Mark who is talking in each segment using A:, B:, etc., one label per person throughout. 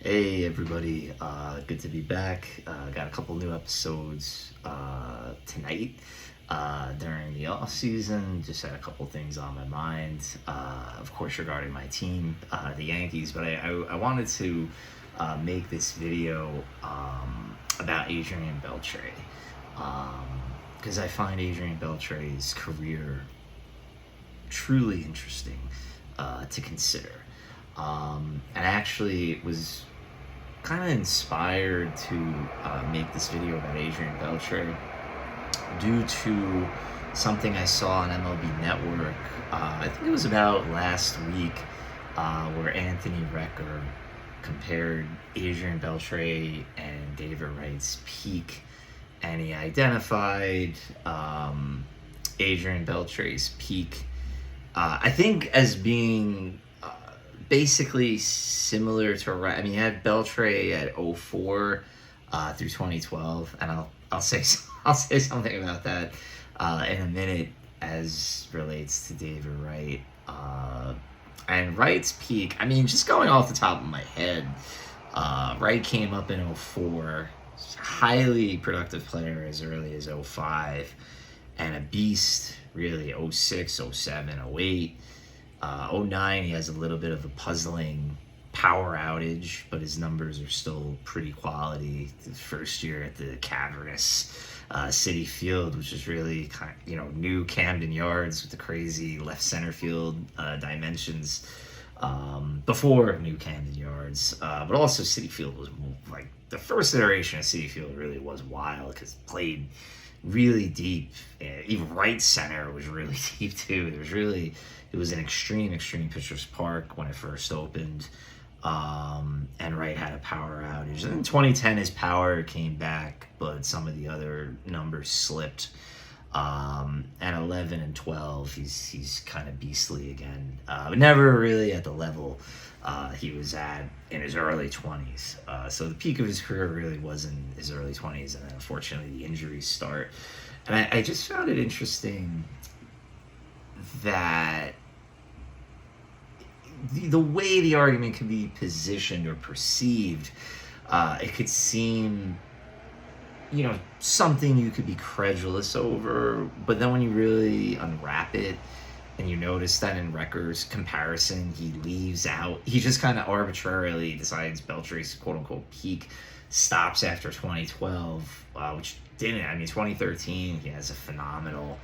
A: Hey everybody, good to be back. Got a couple new episodes tonight during the off season. Just had a couple things on my mind, of course, regarding my team, the Yankees. But I wanted to make this video about Adrian Beltre because I find Adrian Beltre's career truly interesting to consider. And I actually was kind of inspired to make this video about Adrian Beltre due to something I saw on MLB Network. I think it was about last week, where Anthony Recker compared Adrian Beltre and David Wright's peak, and he identified Adrian Beltre's peak, I think, as being basically similar to Wright. I mean, you had Beltre at 04 through 2012, and I'll say I'll say something about that in a minute as relates to David Wright. And Wright's peak, I mean, just going off the top of my head, Wright came up in 04, highly productive player as early as 05, and a beast really 06, 07, 08. 09, he has a little bit of a puzzling power outage, but his numbers are still pretty quality. The first year at the cavernous City Field, which is really kind of, new Camden Yards with the crazy left center field dimensions, before new Camden Yards. But also City Field was like the first iteration of City Field really was wild because it played really deep. Even right center was really deep too. It was an extreme pitcher's park when it first opened, and Wright had a power outage. And in 2010, his power came back, but some of the other numbers slipped. And 11 and 12, he's kind of beastly again, but never really at the level he was at in his early 20s. So the peak of his career really was in his early 20s, and then unfortunately the injuries start. And I just found it interesting that the way the argument can be positioned or perceived, it could seem, something you could be credulous over, but then when you really unwrap it and you notice that in Recker's comparison, he just kind of arbitrarily decides Beltre's quote-unquote peak stops after 2012, which didn't. I mean, 2013, he has a phenomenal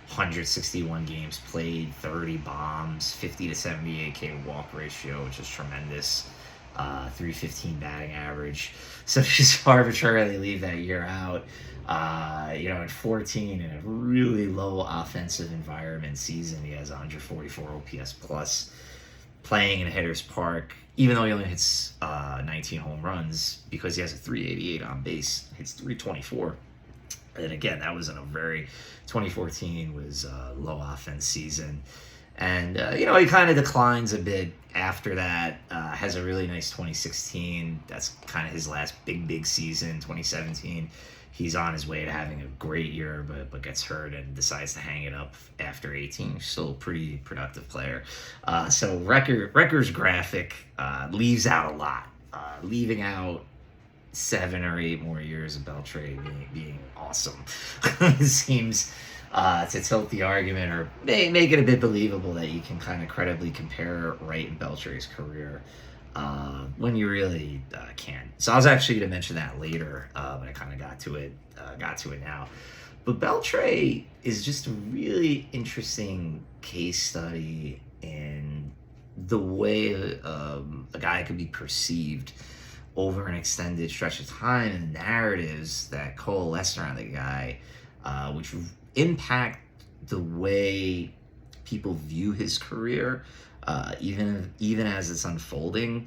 A: 161 games played, 30 bombs, 50 to 78 K walk ratio, which is tremendous. 315 batting average. So just arbitrarily leave that year out. At 14 in a really low offensive environment season, he has 144 OPS plus, playing in a hitter's park, even though he only hits 19 home runs, because he has a 388 on base, hits 324. And again, that was in a very 2014 was a low offense season. And, he kind of declines a bit after that, has a really nice 2016. That's kind of his last big season. 2017, he's on his way to having a great year, but gets hurt and decides to hang it up after 18. Still a pretty productive player. So Recker's graphic leaves out a lot, leaving out 7 or 8 more years of Beltre being awesome. It seems to tilt the argument or make it a bit believable that you can kind of credibly compare Wright and Beltre's career when you really can't. So I was actually going to mention that later, but I kind of got to it now. But Beltre is just a really interesting case study in the way a guy could be perceived over an extended stretch of time, and the narratives that coalesce around the guy, which impact the way people view his career, even as it's unfolding,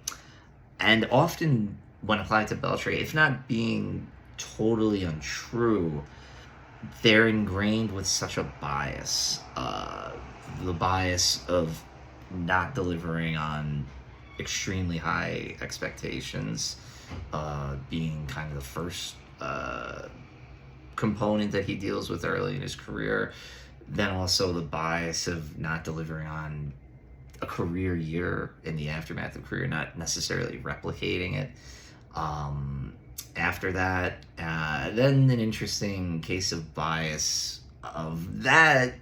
A: and often when applied to Beltre, if not being totally untrue, they're ingrained with such a bias, the bias of not delivering on extremely high expectations, being kind of the first component that he deals with early in his career. Then also the bias of not delivering on a career year in the aftermath of career, not necessarily replicating it. After that, then an interesting case of bias of that,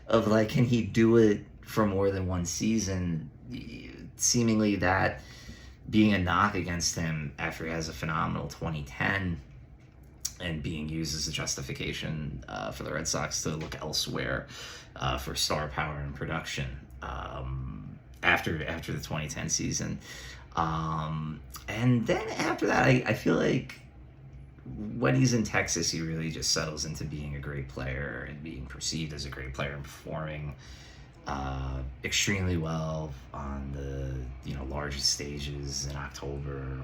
A: of like, can he do it for more than one season? Seemingly that being a knock against him after he has a phenomenal 2010 and being used as a justification for the Red Sox to look elsewhere for star power and production after the 2010 season. And then after that, I feel like when he's in Texas, he really just settles into being a great player and being perceived as a great player and performing extremely well on the largest stages in October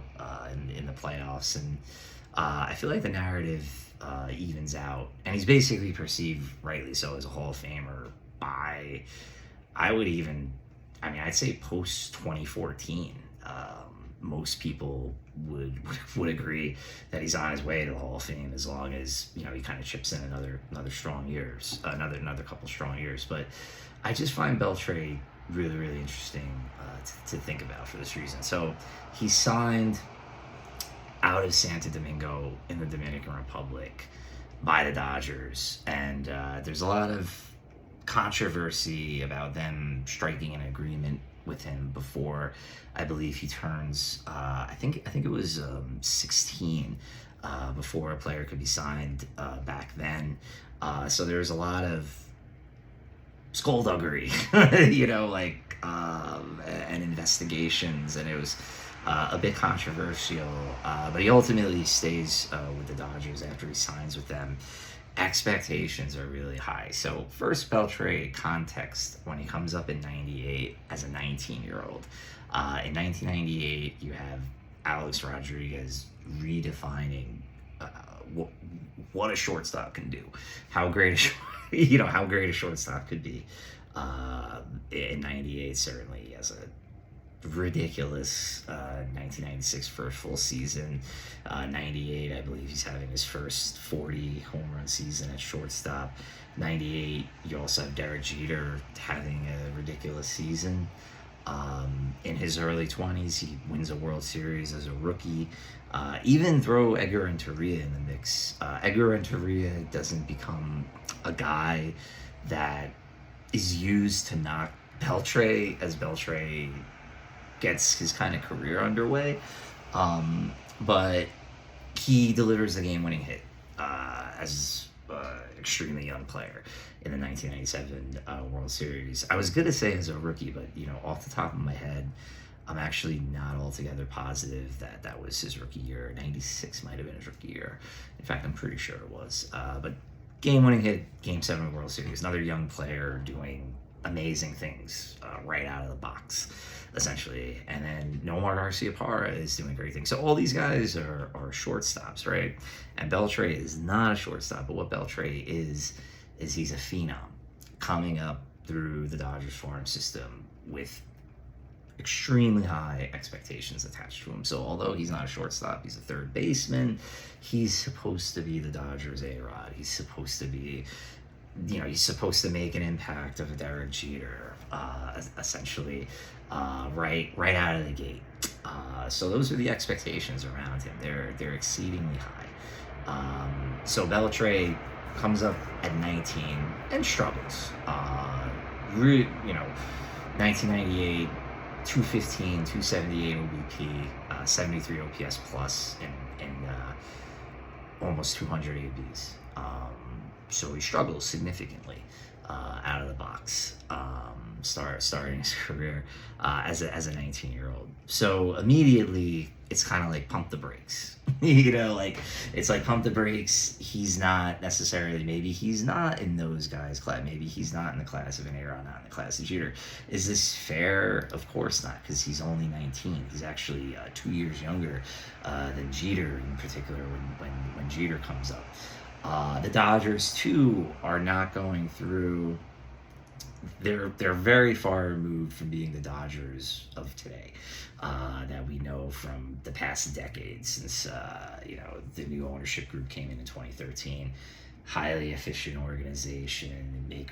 A: in the playoffs, and I feel like the narrative evens out, and he's basically perceived, rightly so, as a Hall of Famer by, I'd say post 2014. Most people would agree that he's on his way to the Hall of Fame, as long as he kind of chips in another strong years, another couple strong years. But I just find Beltre really, really interesting to think about for this reason. So he signed out of Santo Domingo in the Dominican Republic by the Dodgers, and there's a lot of controversy about them striking an agreement with him before, I believe, he turns I think it was 16 before a player could be signed back then. So there's a lot of skullduggery, and investigations, and it was a bit controversial. But he ultimately stays with the Dodgers after he signs with them. Expectations are really high. So first, Beltre context, when he comes up in 98 as a 19-year-old. In 1998, you have Alex Rodriguez redefining what a shortstop can do, how great how great a shortstop could be. In 98, certainly, as a ridiculous 1996 first full season. 98, I believe he's having his first 40 home run season at shortstop. 98, you also have Derek Jeter having a ridiculous season. In his early 20s, he wins a World Series as a rookie. Even throw Edgar Renteria in the mix. Edgar Renteria doesn't become a guy that is used to knock Beltre as Beltre gets his kind of career underway. But he delivers the game-winning hit as an extremely young player in the 1997 World Series. I was going to say as a rookie, but off the top of my head, I'm actually not altogether positive that was his rookie year. 96 might have been his rookie year. In fact, I'm pretty sure it was. But game-winning hit, Game 7 World Series. Another young player doing amazing things right out of the box, essentially. And then Nomar Garciaparra is doing great things. So all these guys are shortstops, right? And Beltre is not a shortstop, but what Beltre is he's a phenom coming up through the Dodgers farm system with extremely high expectations attached to him. So although he's not a shortstop, he's a third baseman. He's supposed to be the Dodgers A-Rod. He's supposed to be, he's supposed to make an impact of a Derek Jeter, essentially, right out of the gate. So those are the expectations around him. They're exceedingly high. So Beltre comes up at 19 and struggles. 1998, 215, 278 OBP, 73 OPS plus, and almost 200 ABs. So he struggles significantly out of the box, starting his career as a 19-year-old. So immediately it's kind of like pump the brakes. It's like pump the brakes. He's not necessarily, maybe he's not in those guys' class. Maybe he's not in the class of an A-Rod, not in the class of Jeter. Is this fair? Of course not, because he's only 19. He's actually 2 years younger than Jeter, in particular, when Jeter comes up. The Dodgers, too, are not going through. They're very far removed from being the Dodgers of today, that we know from the past decade, since the new ownership group came in 2013. Highly efficient organization, make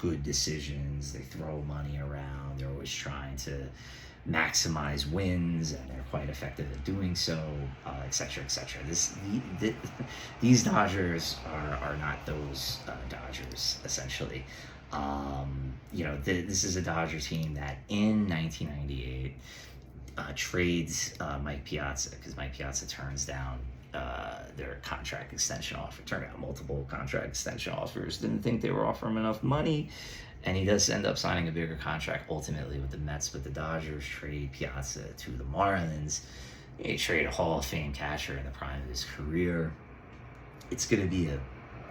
A: good decisions. They throw money around. They're always trying to maximize wins, and they're quite effective at doing so, et cetera, et cetera. These Dodgers are not those Dodgers, essentially. This is a Dodger team that in 1998 trades Mike Piazza, because Mike Piazza turns down their contract extension offer. Turned out multiple contract extension offers. Didn't think they were offering him enough money, and he does end up signing a bigger contract ultimately with the Mets. But the Dodgers trade Piazza to the Marlins. They trade a Hall of Fame catcher in the prime of his career. It's going to be an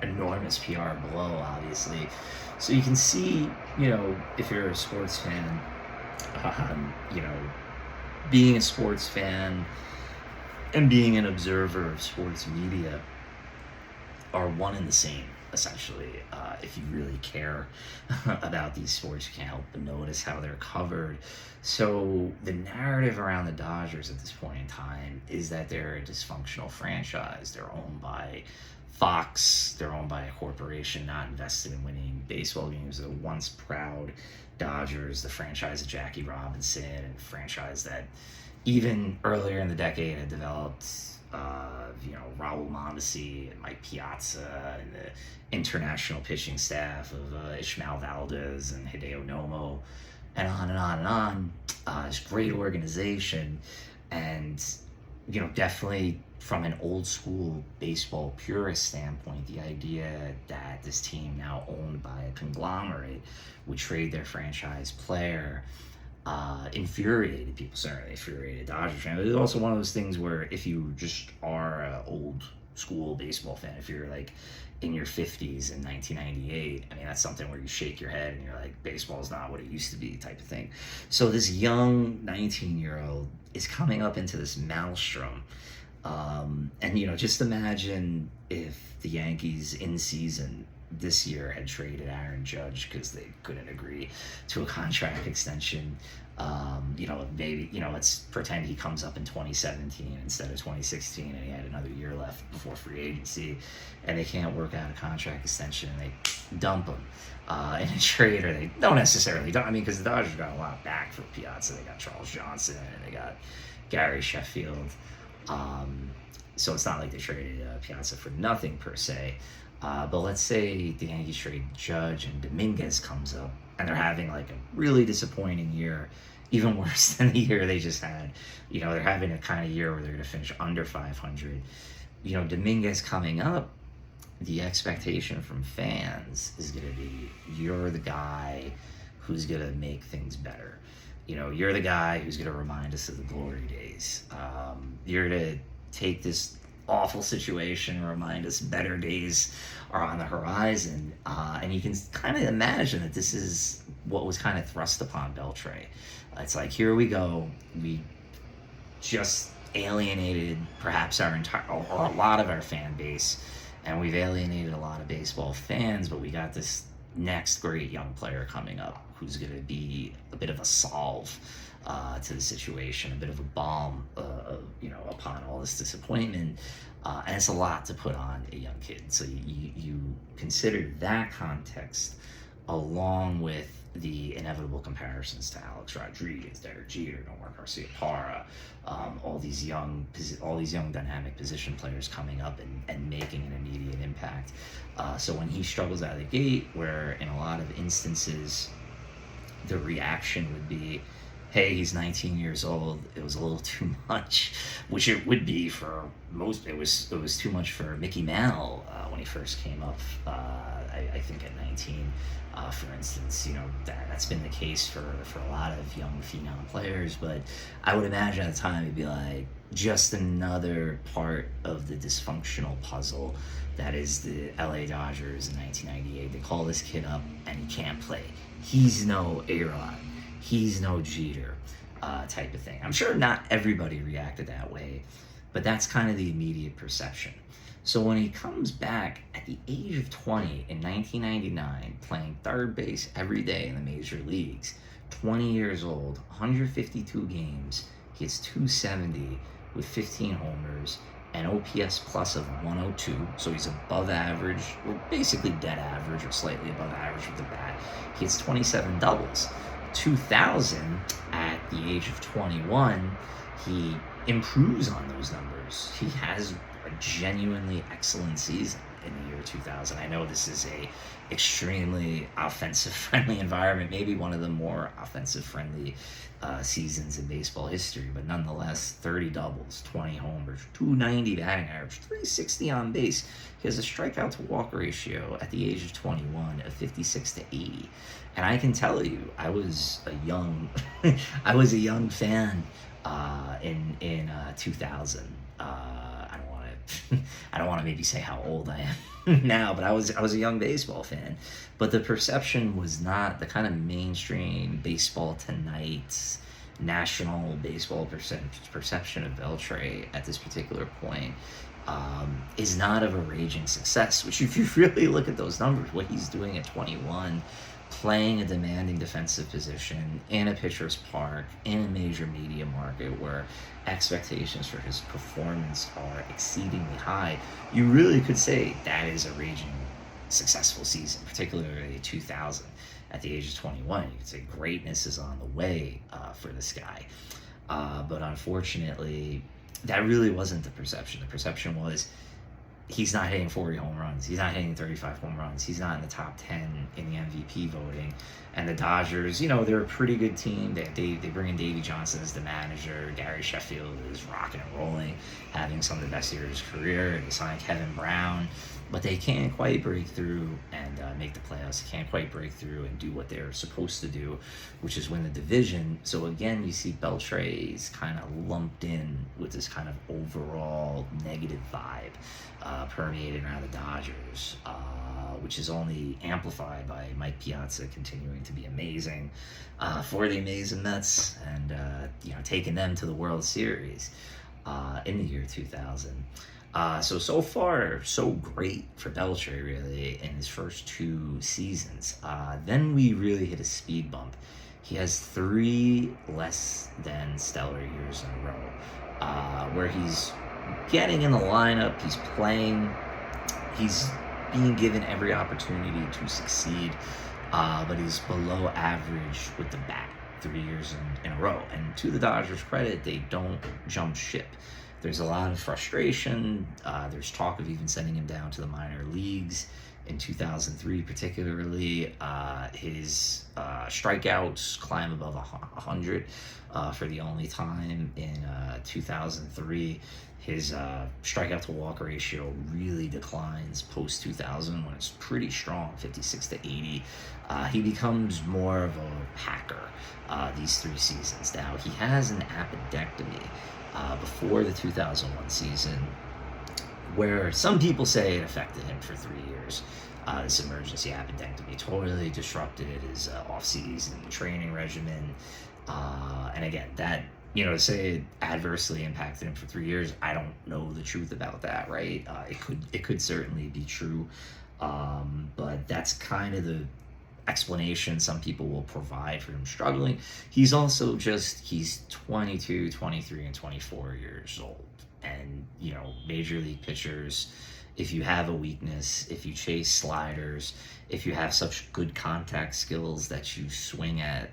A: enormous PR blow, obviously. So you can see, if you're a sports fan, being a sports fan and being an observer of sports media are one and the same, essentially. If you really care about these sports, you can't help but notice how they're covered. So the narrative around the Dodgers at this point in time is that they're a dysfunctional franchise. They're owned by Fox. They're owned by a corporation not invested in winning baseball games. The once proud Dodgers, the franchise of Jackie Robinson, and franchise that even earlier in the decade had developed Raul Mondesi and Mike Piazza and the international pitching staff of Ishmael Valdez and Hideo Nomo, and on and on and on. This great organization, and definitely from an old school baseball purist standpoint, the idea that this team, now owned by a conglomerate, would trade their franchise player infuriated people. Certainly infuriated Dodgers fans. It was also one of those things where if you just are an old school baseball fan, if you're like in your 50s in 1998, I mean, that's something where you shake your head and you're like, baseball's not what it used to be, type of thing. So this young 19-year-old is coming up into this maelstrom. And just imagine if the Yankees in season this year had traded Aaron Judge because they couldn't agree to a contract extension. Maybe, let's pretend he comes up in 2017 instead of 2016, and he had another year left before free agency, and they can't work out a contract extension, and they dump him in a trade, or they don't necessarily dump. I mean, because the Dodgers got a lot back for Piazza. They got Charles Johnson, and they got Gary Sheffield. So it's not like they traded Piazza for nothing per se. But let's say the Yankees trade Judge and Dominguez comes up, and they're having like a really disappointing year, even worse than the year they just had. They're having a kind of year where they're going to finish under 500. Dominguez coming up, the expectation from fans is going to be, you're the guy who's going to make things better. You're the guy who's going to remind us of the glory days. You're going to take this awful situation and remind us better days are on the horizon. And you can kind of imagine that this is what was kind of thrust upon Beltre. It's like, here we go. We just alienated perhaps our entire, or a lot of our fan base, and we've alienated a lot of baseball fans, but we got this next great young player coming up who's going to be a bit of a solve to the situation, a bit of a balm, upon all this disappointment. And it's a lot to put on a young kid. So you consider that context along with the inevitable comparisons to Alex Rodriguez, Derek Jeter, Nomar Garcia-Parra, all these young dynamic position players coming up and making an immediate impact. So when he struggles out of the gate, where in a lot of instances the reaction would be, hey, he's 19 years old, it was a little too much, which it would be for most. It was too much for Mickey Mantle when he first came up, I think at 19, for instance. That's been the case for a lot of young phenom players, but I would imagine at the time it'd be like just another part of the dysfunctional puzzle that is the LA Dodgers in 1998. They call this kid up and he can't play. He's no A-Rod. He's no Jeter, type of thing. I'm sure not everybody reacted that way, but that's kind of the immediate perception. So when he comes back at the age of 20 in 1999, playing third base every day in the major leagues, 20 years old, 152 games, he hits 270 with 15 homers, an OPS plus of 102, so he's above average, or basically dead average, or slightly above average with the bat. He hits 27 doubles. 2000, at the age of 21, he improves on those numbers. He has a genuinely excellent season in the year 2000. I know this is a extremely offensive friendly environment, maybe one of the more offensive friendly seasons in baseball history, but nonetheless, 30 doubles, 20 homers, 290 batting average, 360 on base. He has a strikeout to walk ratio at the age of 21 of 56 to 80. And I can tell you, I was a young I was a young fan in 2000. I don't want to maybe say how old I am now, but I was a young baseball fan. But the perception was not the kind of mainstream Baseball Tonight, national baseball perception of Beltre at this particular point is not of a raging success. Which, if you really look at those numbers, what he's doing at 21, playing a demanding defensive position in a pitcher's park in a major media market where expectations for his performance are exceedingly high, you really could say that is a raging successful season, particularly 2000 at the age of 21. You could say greatness is on the way for this guy. But unfortunately, that really wasn't the perception. The perception was he's not hitting 40 home runs. He's not hitting 35 home runs. He's not in the top 10 in the MVP voting. And the Dodgers, they're a pretty good team. They bring in Davey Johnson as the manager. Gary Sheffield is rocking and rolling, having some of the best years of his career. They signed Kevin Brown. But they can't quite break through and make the playoffs. They can't quite break through and do what they're supposed to do, which is win the division. So again, you see Beltre's kind of lumped in with this kind of overall negative vibe permeating around the Dodgers, which is only amplified by Mike Piazza continuing to be amazing for the amazing Mets and taking them to the World Series in the year 2000. So far, so great for Beltre, really, in his first two seasons. Then we really hit a speed bump. He has 3 less than stellar years in a row, where he's getting in the lineup, he's playing, he's being given every opportunity to succeed, but he's below average with the bat 3 years in a row. And to the Dodgers' credit, they don't jump ship. There's a lot of frustration. There's talk of even sending him down to the minor leagues in 2003, particularly. His strikeouts climb above 100 for the only time in 2003. His strikeout to walk ratio really declines post 2000 when it's pretty strong, 56 to 80. He becomes more of a hacker these 3 seasons. Now, he has an appendectomy before the 2001 season, where some people say it affected him for 3 years. This emergency appendectomy totally disrupted his off-season training regimen. And again, that, to say it adversely impacted him for 3 years, I don't know the truth about that, right? It could certainly be true. But that's kind of the explanation some people will provide for him struggling. He's also he's 22, 23, and 24 years old. And, major league pitchers, if you have a weakness, if you chase sliders, if you have such good contact skills that you swing at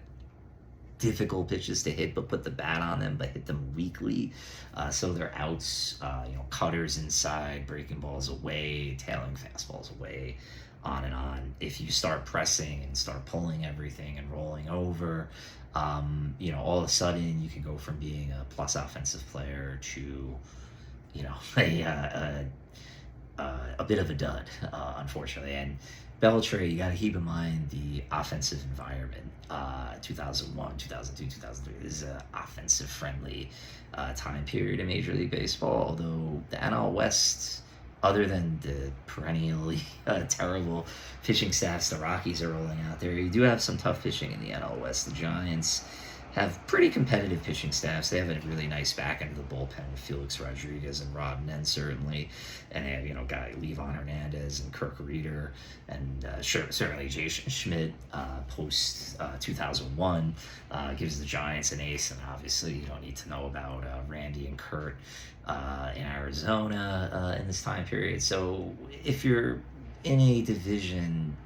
A: difficult pitches to hit, but put the bat on them, but hit them weakly, so they're outs, cutters inside, breaking balls away, tailing fastballs away, on and on. If you start pressing and start pulling everything and rolling over, all of a sudden you can go from being a plus offensive player to, a bit of a dud, unfortunately. And Beltre, you got to keep in mind the offensive environment. 2001, 2002, 2003. This is an offensive-friendly time period in Major League Baseball, although the NL West, other than the perennially terrible pitching staffs the Rockies are rolling out there, you do have some tough pitching in the NL West. The Giants have pretty competitive pitching staffs. They have a really nice back end of the bullpen with Felix Rodriguez and Rob Nen, certainly. And they have, guy Levon Hernandez and Kirk Reeder, and certainly Jason Schmidt, post 2001, gives the Giants an ace. And obviously, you don't need to know about Randy and Kurt in Arizona in this time period. So if you're in a division,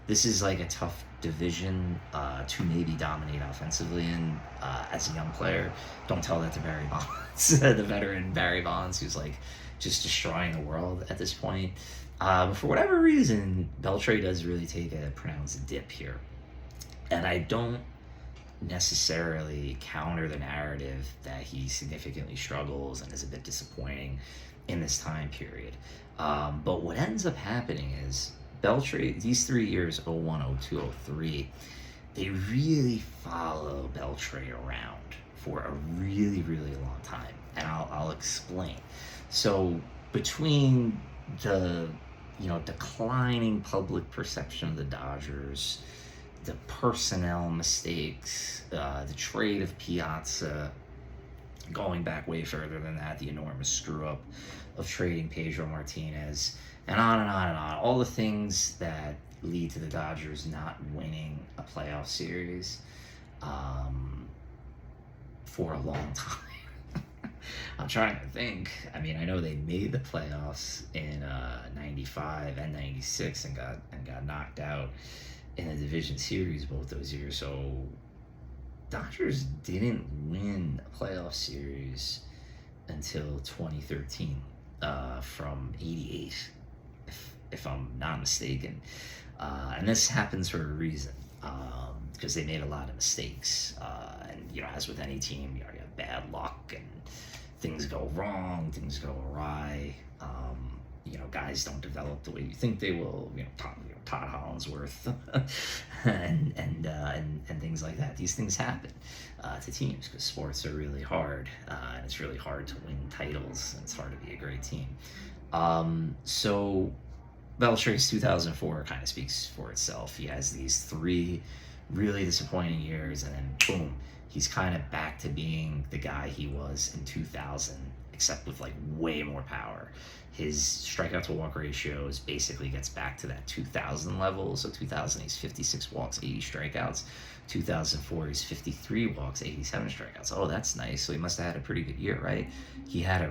A: this is like a tough division to maybe dominate offensively in as a young player. Don't tell that to Barry Bonds, the veteran Barry Bonds, who's like just destroying the world at this point. But for whatever reason, Beltre does really take a pronounced dip here. And I don't necessarily counter the narrative that he significantly struggles and is a bit disappointing in this time period. But what ends up happening is Beltre, these 3 years, 01, 02, 03, they really follow Beltre around for a really, really long time. And I'll explain. So between the, declining public perception of the Dodgers, the personnel mistakes, the trade of Piazza, going back way further than that, the enormous screw-up of trading Pedro Martinez, and on and on and on. All the things that lead to the Dodgers not winning a playoff series for a long time. I'm trying to think. I mean, I know they made the playoffs in 95 and 96 and got knocked out in the division series both those years. So Dodgers didn't win a playoff series until 2013 from 88, if I'm not mistaken. And this happens for a reason, because they made a lot of mistakes. And, as with any team, you have bad luck and things go wrong, things go awry. Guys don't develop the way you think they will. Todd Hollandsworth and things like that. These things happen to teams because sports are really hard, and it's really hard to win titles, and it's hard to be a great team. So Beltre's 2004 kind of speaks for itself. He has these 3 really disappointing years, and then boom, he's kind of back to being the guy he was in 2000, except with like way more power. His strikeout to walk ratios basically gets back to that 2000 level. So 2000, he's 56 walks, 80 strikeouts. 2004, he's 53 walks, 87 strikeouts. Oh, that's nice. So he must have had a pretty good year, right? He had an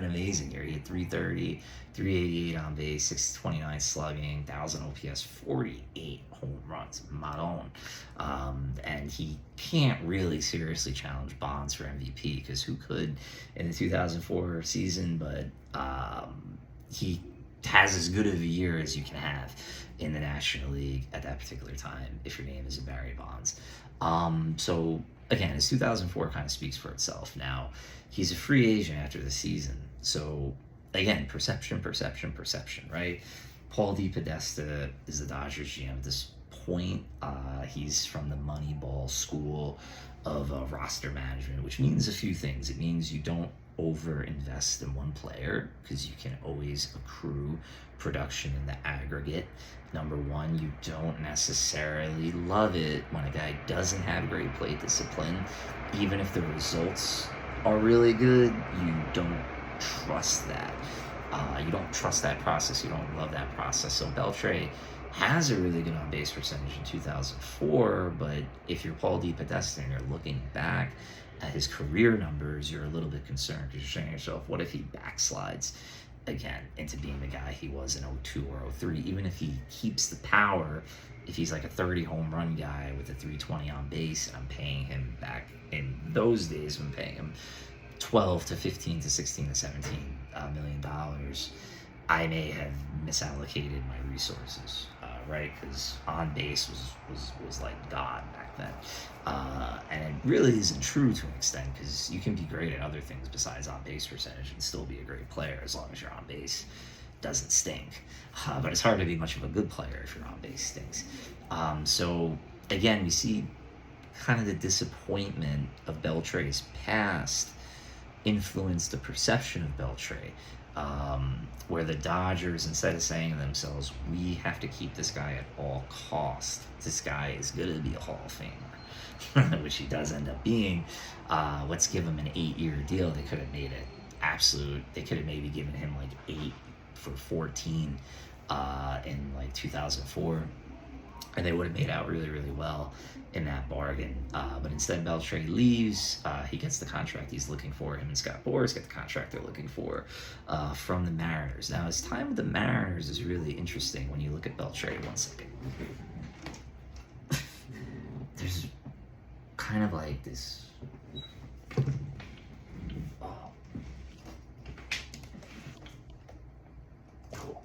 A: amazing year. He had 330, 388 on base, 629 slugging, 1,000 OPS, 48 home runs, Madon. And he can't really seriously challenge Bonds for MVP, because who could in the 2004 season? But he has as good of a year as you can have in the National League at that particular time if your name is Barry Bonds. So again, his 2004 kind of speaks for itself. Now, he's a free agent after the season. So again, perception, right? Paul DePodesta is the Dodgers GM at this point. He's from the Moneyball school of roster management, which means a few things. It means you don't over-invest in one player because you can always accrue production in the aggregate. Number one, you don't necessarily love it when a guy doesn't have great plate discipline. Even if the results are really good, you don't trust that. You don't trust that process. You don't love that process. So Beltre has a really good on-base percentage in 2004, but if you're Paul DePodesta and you're looking back at his career numbers, you're a little bit concerned because you're saying to yourself, what if he backslides again into being the guy he was in 02 or 03? Even if he keeps the power, if he's like a 30 home run guy with a 320 on base, and I'm paying him back in those days, I'm paying him 12 to 15 to 16 to 17 million dollars, I may have misallocated my resources, right? Because on base was like God back then, and it really isn't true to an extent, because you can be great at other things besides on base percentage and still be a great player as long as your on base doesn't stink. But it's hard to be much of a good player if your on base stinks. So again, we see kind of the disappointment of Beltre's past influenced the perception of Beltre, where the Dodgers, instead of saying to themselves, we have to keep this guy at all costs, this guy is going to be a Hall of Famer, which he does end up being. Let's give him an 8-year deal. They could have made it absolute. They could have maybe given him like 8 for 14 in like 2004, and they would have made out really, really well in that bargain. But instead, Beltre leaves. He gets the contract he's looking for. Him and Scott Boras get the contract they're looking for from the Mariners. Now, his time with the Mariners is really interesting when you look at Beltre. One second. There's kind of like this. Oh. Cool.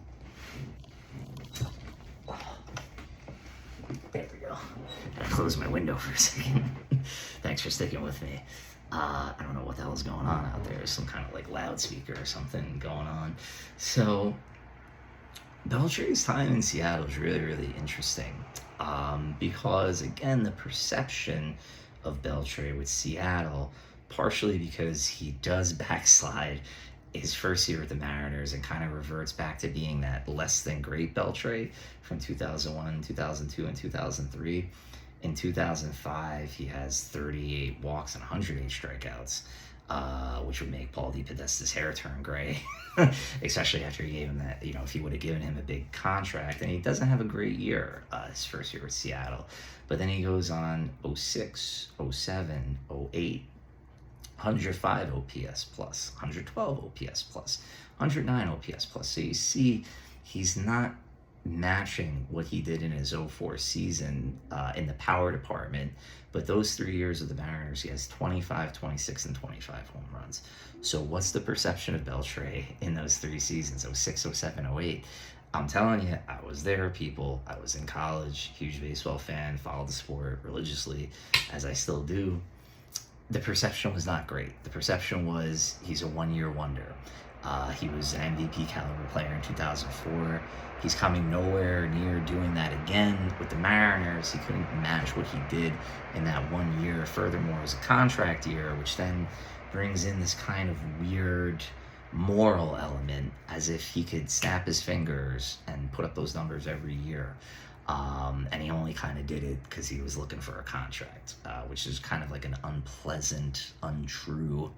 A: There we go. I closed my window for a second. Thanks for sticking with me. I don't know what the hell is going on out there. Some kind of like loudspeaker or something going on. So, Beltre's time in Seattle is really, really interesting. Because, again, the perception of Beltre with Seattle, partially because he does backslide his first year with the Mariners and kind of reverts back to being that less than great Beltre from 2001, 2002, and 2003. In 2005, he has 38 walks and 108 strikeouts, which would make Paul DePodesta's hair turn gray, especially after he gave him that, if he would have given him a big contract. And he doesn't have a great year, his first year with Seattle. But then he goes on 06, 07, 08, 105 OPS plus, 112 OPS plus, 109 OPS plus. So you see, he's not matching what he did in his 04 season in the power department. But those 3 years of the Mariners, he has 25, 26, and 25 home runs. So what's the perception of Beltre in those 3 seasons, 06, 07, 08? I'm telling you, I was there, people. I was in college, huge baseball fan, followed the sport religiously, as I still do. The perception was not great. The perception was he's a one-year wonder. He was an MVP caliber player in 2004. He's coming nowhere near doing that again with the Mariners. He couldn't match what he did in that 1 year. Furthermore, it was a contract year, which then brings in this kind of weird moral element, as if he could snap his fingers and put up those numbers every year. And he only kind of did it because he was looking for a contract, which is kind of like an unpleasant, untrue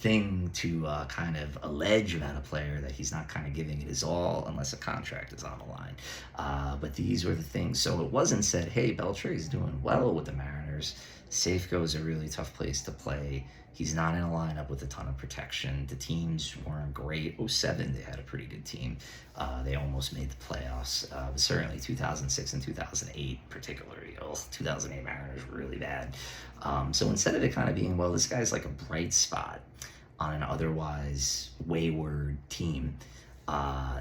A: thing to kind of allege about a player, that he's not kind of giving it his all unless a contract is on the line. But these were the things. So it wasn't said, hey, Beltre is doing well with the Mariners. Safeco's a really tough place to play. He's not in a lineup with a ton of protection. The teams weren't great. 07, they had a pretty good team. They almost made the playoffs. But certainly 2006 and 2008 particularly. 2008 Mariners were really bad. So instead of it kind of being, well, this guy's like a bright spot on an otherwise wayward team,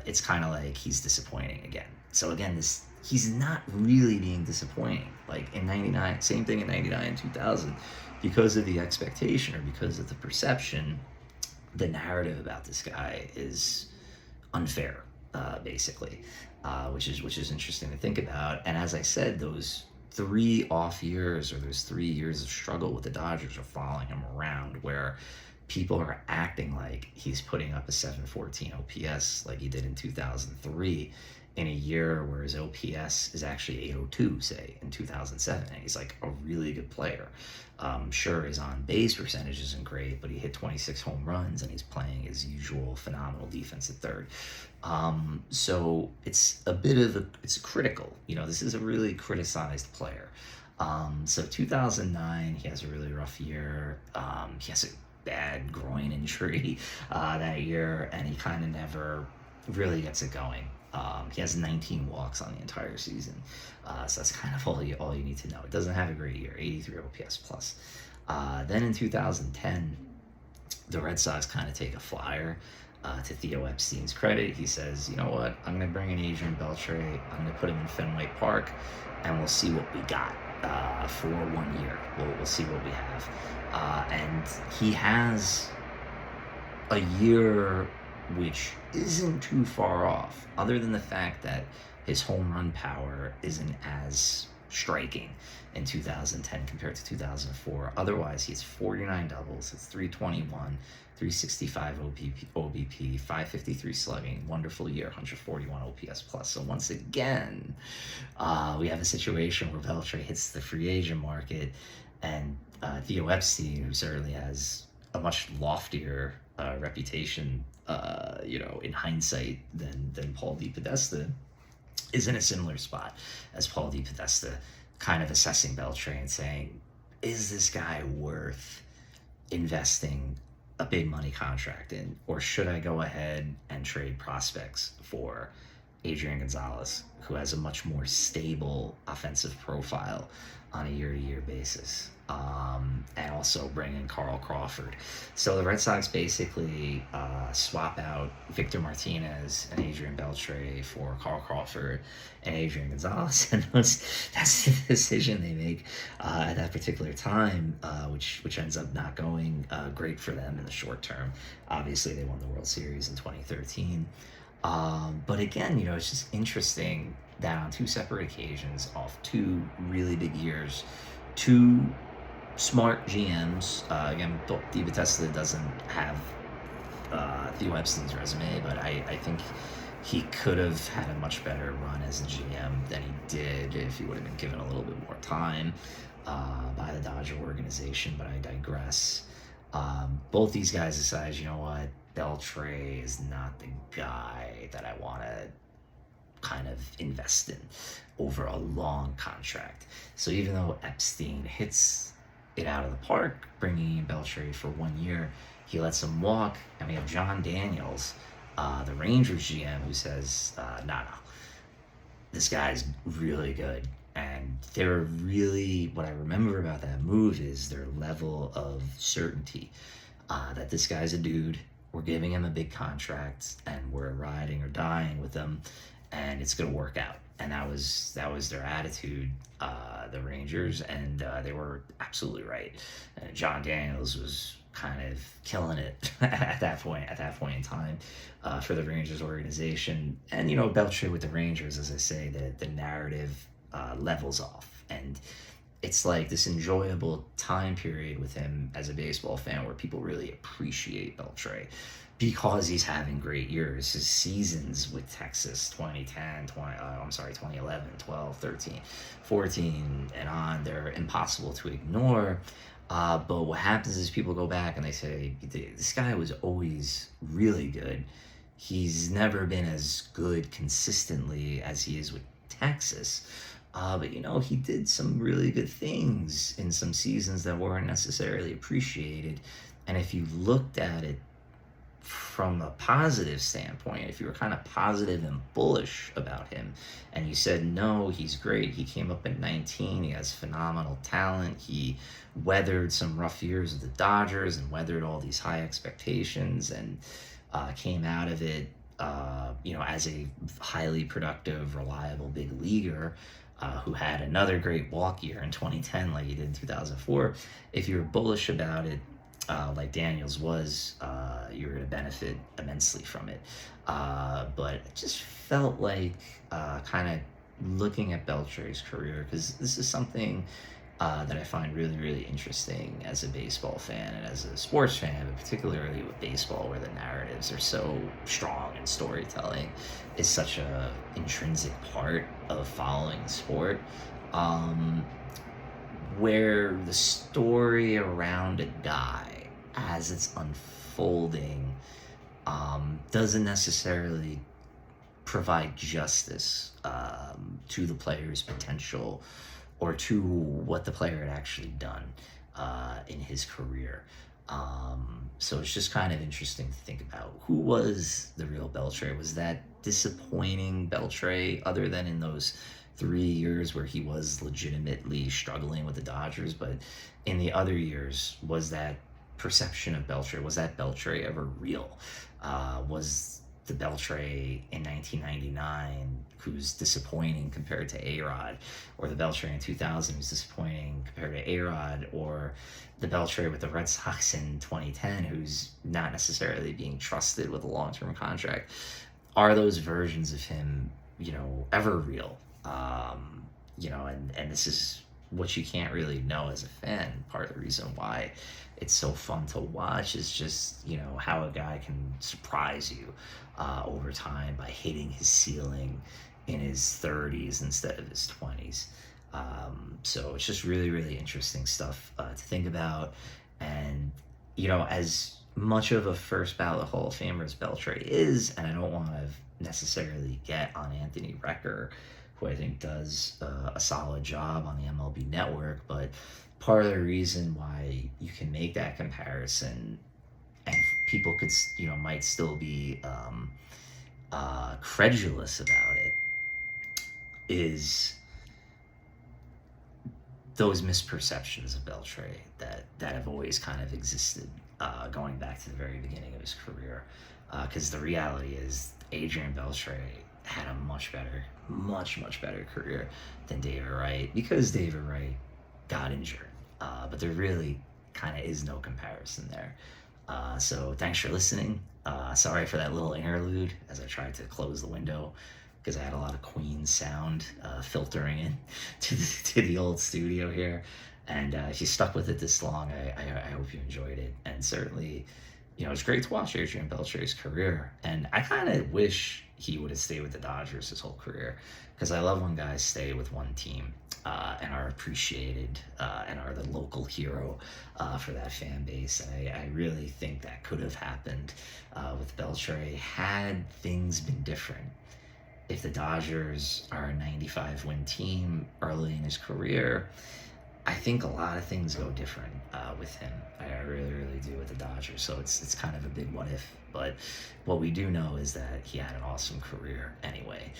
A: it's kind of like he's disappointing again. So again, he's not really being disappointing. Like in 99, same thing in 99 and 2000. Because of the expectation, or because of the perception, the narrative about this guy is unfair, basically, which is interesting to think about. And as I said, those 3 off years, or those 3 years of struggle with the Dodgers, are following him around, where people are acting like he's putting up a 714 OPS like he did in 2003, in a year where his OPS is actually 802, say, in 2007. And he's like a really good player. Sure, his on-base percentage isn't great, but he hit 26 home runs, and he's playing his usual phenomenal defense at third. So it's a bit of it's critical. This is a really criticized player. So 2009, he has a really rough year. He has a bad groin injury that year, and he kind of never really gets it going. He has 19 walks on the entire season. So that's kind of all you need to know. It doesn't have a great year, 83 OPS plus. Then in 2010, the Red Sox kind of take a flyer. To Theo Epstein's credit, he says, you know what, I'm going to bring in Adrian Beltre. I'm going to put him in Fenway Park, and we'll see what we got for 1 year. We'll see what we have. And he has a year which isn't too far off, other than the fact that his home run power isn't as striking in 2010 compared to 2004. Otherwise, he has 49 doubles. It's 321, 365 OBP, 553 slugging. Wonderful year, 141 OPS plus. So once again, we have a situation where Beltre hits the free agent market, and Theo Epstein, who certainly has a much loftier reputation, in hindsight than Paul DePodesta, is in a similar spot as Paul DePodesta, kind of assessing Beltre and saying, is this guy worth investing a big money contract in, or should I go ahead and trade prospects for Adrian Gonzalez, who has a much more stable offensive profile on a year-to-year basis, and also bring in Carl Crawford. So the Red Sox basically swap out Victor Martinez and Adrian Beltre for Carl Crawford and Adrian Gonzalez, and that's the decision they make at that particular time, which ends up not going great for them in the short term. Obviously, they won the World Series in 2013. But again, it's just interesting that on two separate occasions, off two really big years, two smart GMs. Again, DePodesta doesn't have Theo Epstein's resume, but I think he could have had a much better run as a GM than he did if he would have been given a little bit more time by the Dodger organization, but I digress. Both these guys decide, you know what, Beltre is not the guy that I want to kind of invest in over a long contract. So even though Epstein hits it out of the park, bringing in Beltre for 1 year, he lets him walk, and we have John Daniels, the Rangers GM, who says, no, this guy's really good. And they're really, what I remember about that move is their level of certainty that this guy's a dude. We're giving him a big contract, and we're riding or dying with him, and it's going to work out. And that was their attitude, the Rangers, and they were absolutely right. John Daniels was kind of killing it at that point in time for the Rangers organization. And Beltre with the Rangers, as I say, the narrative levels off, and it's like this enjoyable time period with him as a baseball fan where people really appreciate Beltre because he's having great years. His seasons with Texas, 2011, 12, 13, 14, and on, they're impossible to ignore. But what happens is people go back and they say, this guy was always really good. He's never been as good consistently as he is with Texas. But he did some really good things in some seasons that weren't necessarily appreciated. And if you looked at it from a positive standpoint, if you were kind of positive and bullish about him, and you said, no, he's great, he came up at 19, he has phenomenal talent, he weathered some rough years with the Dodgers and weathered all these high expectations, and came out of it, as a highly productive, reliable big leaguer, who had another great walk year in 2010 like he did in 2004. If you're bullish about it, like Daniels was, you're going to benefit immensely from it. But it just felt like kind of looking at Beltre's career, because this is something that I find really, really interesting as a baseball fan and as a sports fan, but particularly with baseball, where the narratives are so strong and storytelling is such a intrinsic part of following the sport, where the story around a guy as it's unfolding doesn't necessarily provide justice to the player's potential or to what the player had actually done in his career. So it's just kind of interesting to think about who was the real Beltre. Was that disappointing Beltre, other than in those 3 years where he was legitimately struggling with the Dodgers? But in the other years, was that perception of Beltre, was that Beltre ever real? Was the Beltre in 1999 who's disappointing compared to A-Rod, or the Beltre in 2000 who's disappointing compared to A-Rod, or the Beltre with the Red Sox in 2010 who's not necessarily being trusted with a long-term contract? Are those versions of him, ever real? and this is what you can't really know as a fan. Part of the reason why it's so fun to watch is just, how a guy can surprise you over time by hitting his ceiling in his 30s instead of his 20s. So it's just really, really interesting stuff to think about. And, as much of a first ballot Hall of Famer as Beltre is, and I don't want to necessarily get on Anthony Recker, who I think does a solid job on the MLB Network, but part of the reason why you can make that comparison, and people could, might still be credulous about it, is those misperceptions of Beltre that have always kind of existed going back to the very beginning of his career. Because the reality is, Adrian Beltre had a much better career than David Wright, because David Wright got injured. But there really kind of is no comparison there. So thanks for listening. Sorry for that little interlude as I tried to close the window, because I had a lot of Queen sound filtering in to the old studio here. And if you stuck with it this long, I hope you enjoyed it. And certainly, it's great to watch Adrian Beltre's career. And I kind of wish he would have stayed with the Dodgers his whole career, because I love when guys stay with one team and are appreciated and are the local hero for that fan base. And I really think that could have happened with Beltre had things been different. If the Dodgers are a 95-win team early in his career, I think a lot of things go different with him. I really, really do with the Dodgers. So it's kind of a big what if. But what we do know is that he had an awesome career anyway.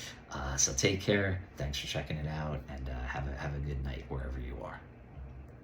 A: So take care. Thanks for checking it out, and have a good night wherever you are.